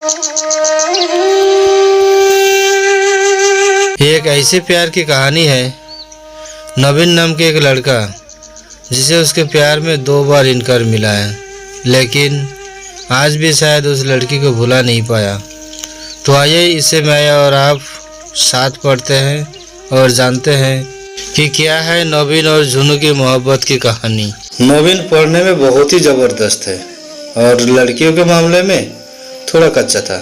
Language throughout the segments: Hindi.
ये एक ऐसी प्यार की कहानी है। नवीन नाम के एक लड़का जिसे उसके प्यार में 2 बार इनकार मिला है, लेकिन आज भी शायद उस लड़की को भुला नहीं पाया। तो आइए इसे मैं और आप साथ पढ़ते हैं और जानते हैं कि क्या है नवीन और झुनू की मोहब्बत की कहानी। नवीन पढ़ने में बहुत ही ज़बरदस्त है और लड़कियों के मामले में थोड़ा कच्चा था।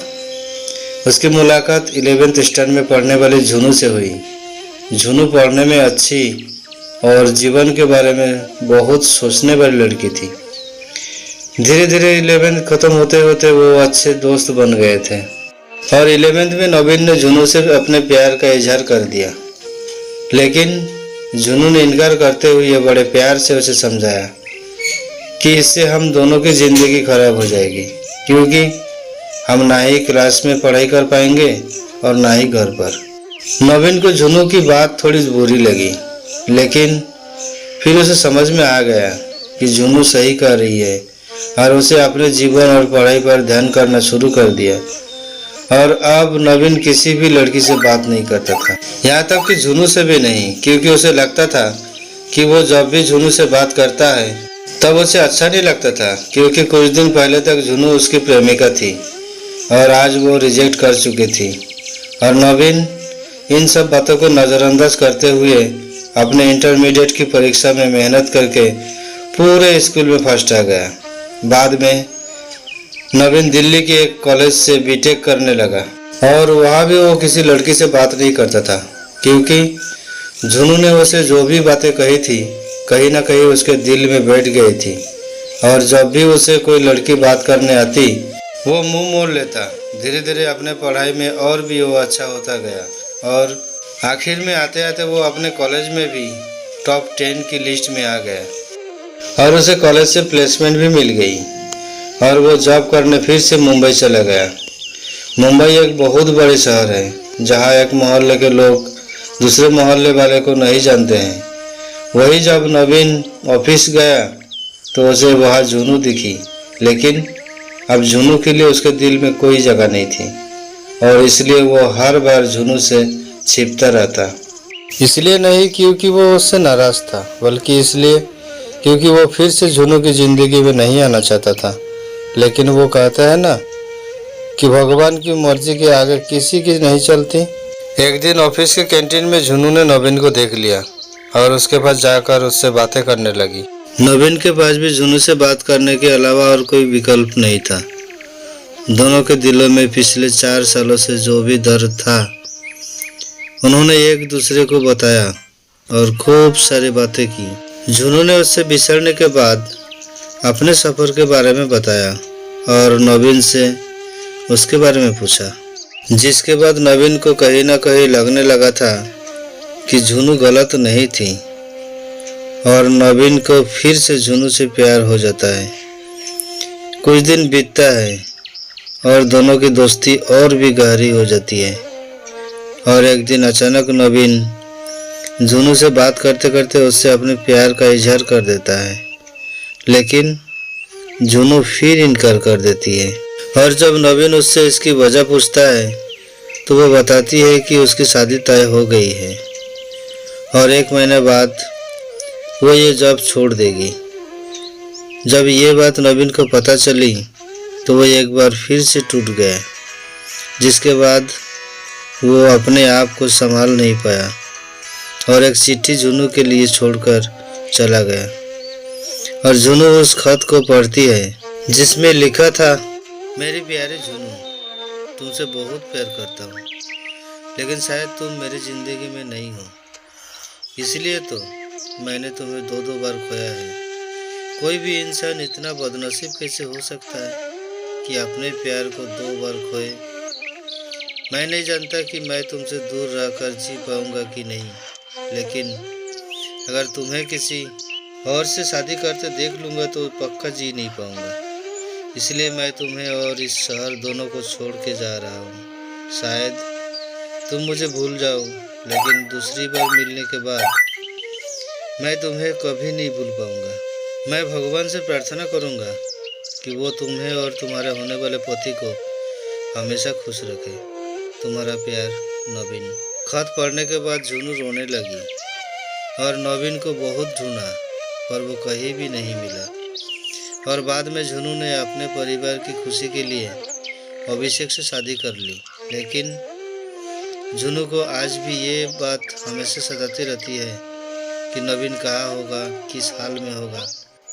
उसकी मुलाकात 11th स्टैंडर्ड में पढ़ने वाली झुनू से हुई। झुनू पढ़ने में अच्छी और जीवन के बारे में बहुत सोचने वाली लड़की थी। धीरे धीरे 11th खत्म होते होते वो अच्छे दोस्त बन गए थे और 11th में नवीन ने झुनू से अपने प्यार का इजहार कर दिया, लेकिन झुनू ने इनकार करते हुए बड़े प्यार से उसे समझाया कि इससे हम दोनों की ज़िंदगी खराब हो जाएगी, क्योंकि हम ना ही क्लास में पढ़ाई कर पाएंगे और ना ही घर पर। नवीन को झुनू की बात थोड़ी बुरी लगी, लेकिन फिर उसे समझ में आ गया कि झुनू सही कह रही है और उसे अपने जीवन और पढ़ाई पर ध्यान करना शुरू कर दिया। और अब नवीन किसी भी लड़की से बात नहीं करता था, यहाँ तक कि झुनू से भी नहीं, क्योंकि उसे लगता था कि वो जब भी झुनू से बात करता है तब उसे अच्छा नहीं लगता था, क्योंकि कुछ दिन पहले तक झुनू उसकी प्रेमिका थी और आज वो रिजेक्ट कर चुकी थी। और नवीन इन सब बातों को नज़रअंदाज करते हुए अपने इंटरमीडिएट की परीक्षा में मेहनत करके पूरे स्कूल में फर्स्ट आ गया। बाद में नवीन दिल्ली के एक कॉलेज से बीटेक करने लगा और वहाँ भी वो किसी लड़की से बात नहीं करता था, क्योंकि झुनू ने उसे जो भी बातें कही थी कहीं ना कहीं उसके दिल में बैठ गई थी। और जब भी उसे कोई लड़की बात करने आती वो मुंह मोड़ लेता। धीरे धीरे अपने पढ़ाई में और भी वो अच्छा होता गया और आखिर में आते आते वो अपने कॉलेज में भी टॉप 10 की लिस्ट में आ गया और उसे कॉलेज से प्लेसमेंट भी मिल गई और वो जॉब करने फिर से मुंबई चला गया। मुंबई एक बहुत बड़ी शहर है, जहाँ एक मोहल्ले के लोग दूसरे मोहल्ले वाले को नहीं जानते हैं। वही जब नवीन ऑफिस गया तो उसे वहाँ झुनू दिखी, लेकिन अब झुनू के लिए उसके दिल में कोई जगह नहीं थी और इसलिए वो हर बार झुनू से छिपता रहता। इसलिए नहीं क्योंकि वो उससे नाराज़ था, बल्कि इसलिए क्योंकि वो फिर से झुनू की ज़िंदगी में नहीं आना चाहता था। लेकिन वो कहता है ना कि भगवान की मर्जी के आगे किसी की नहीं चलती। एक दिन ऑफिस के कैंटीन में झुनू ने नवीन को देख लिया और उसके पास जाकर उससे बातें करने लगी। नवीन के पास भी झुनू से बात करने के अलावा और कोई विकल्प नहीं था। दोनों के दिलों में पिछले 4 सालों से जो भी दर्द था उन्होंने एक दूसरे को बताया और खूब सारी बातें की। झुनू ने उससे बिछड़ने के बाद अपने सफ़र के बारे में बताया और नवीन से उसके बारे में पूछा, जिसके बाद नवीन को कहीं ना कहीं लगने लगा था कि झुनू गलत नहीं थी और नवीन को फिर से झुनू से प्यार हो जाता है। कुछ दिन बीतता है और दोनों की दोस्ती और भी गहरी हो जाती है और एक दिन अचानक नवीन झुनू से बात करते करते उससे अपने प्यार का इजहार कर देता है, लेकिन झुनू फिर इनकार कर देती है। और जब नवीन उससे इसकी वजह पूछता है तो वो बताती है कि उसकी शादी तय हो गई है और 1 महीने बाद वो ये जॉब छोड़ देगी। जब ये बात नवीन को पता चली तो वो एक बार फिर से टूट गया, जिसके बाद वो अपने आप को संभाल नहीं पाया और एक चिट्ठी झुनू के लिए छोड़कर चला गया। और झुनू उस खत को पढ़ती है जिसमें लिखा था, मेरी प्यारी झुनू, तुमसे बहुत प्यार करता हूँ, लेकिन शायद तुम मेरी ज़िंदगी में नहीं हो, इसलिए तो मैंने तुम्हें 2 बार खोया है। कोई भी इंसान इतना बदनसीब कैसे हो सकता है कि अपने प्यार को 2 बार खोए। मैं नहीं जानता कि मैं तुमसे दूर रहकर जी पाऊँगा कि नहीं, लेकिन अगर तुम्हें किसी और से शादी करते देख लूँगा तो पक्का जी नहीं पाऊँगा। इसलिए मैं तुम्हें और इस शहर दोनों को छोड़ के जा रहा हूँ। शायद तुम मुझे भूल जाओ, लेकिन दूसरी बार मिलने के बाद मैं तुम्हें कभी नहीं भूल पाऊँगा। मैं भगवान से प्रार्थना करूँगा कि वो तुम्हें और तुम्हारे होने वाले पति को हमेशा खुश रखे। तुम्हारा प्यार, नवीन। खत पढ़ने के बाद झुनू रोने लगी और नवीन को बहुत ढूंढा पर वो कहीं भी नहीं मिला। और बाद में झुनू ने अपने परिवार की खुशी के लिए अभिषेक से शादी कर ली। लेकिन झुनू को आज भी ये बात हमेशा सताती रहती है कि नवीन कहाँ होगा, किस हाल में होगा।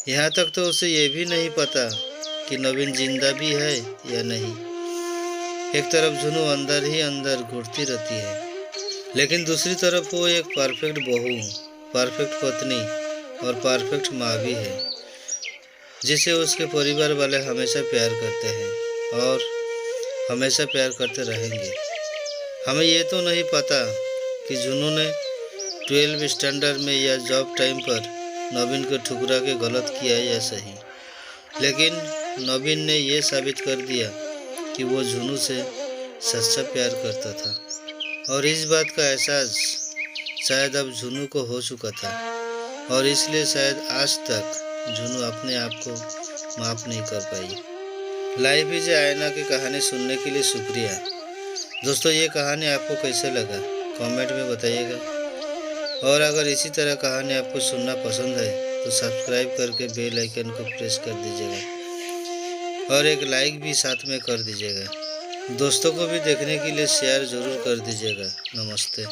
यहाँ तक तो उसे ये भी नहीं पता कि नवीन जिंदा भी है या नहीं। एक तरफ झुनू अंदर ही अंदर घुटती रहती है, लेकिन दूसरी तरफ वो एक परफेक्ट बहू, परफेक्ट पत्नी और परफेक्ट माँ भी है, जिसे उसके परिवार वाले हमेशा प्यार करते हैं और हमेशा प्यार करते रहेंगे। हमें ये तो नहीं पता कि झुनू ने 12 स्टैंडर्ड में या जॉब टाइम पर नवीन को ठुकरा के गलत किया या सही, लेकिन नवीन ने ये साबित कर दिया कि वो झुनू से सच्चा प्यार करता था। और इस बात का एहसास शायद अब झुनू को हो चुका था और इसलिए शायद आज तक झुनू अपने आप को माफ़ नहीं कर पाई। लाइफ इज आईना की कहानी सुनने के लिए शुक्रिया। दोस्तों, ये कहानी आपको कैसे लगा कमेंट में बताइएगा। और अगर इसी तरह कहानी आपको सुनना पसंद है तो सब्सक्राइब करके बेल आइकन को प्रेस कर दीजिएगा और एक लाइक भी साथ में कर दीजिएगा। दोस्तों को भी देखने के लिए शेयर ज़रूर कर दीजिएगा। नमस्ते।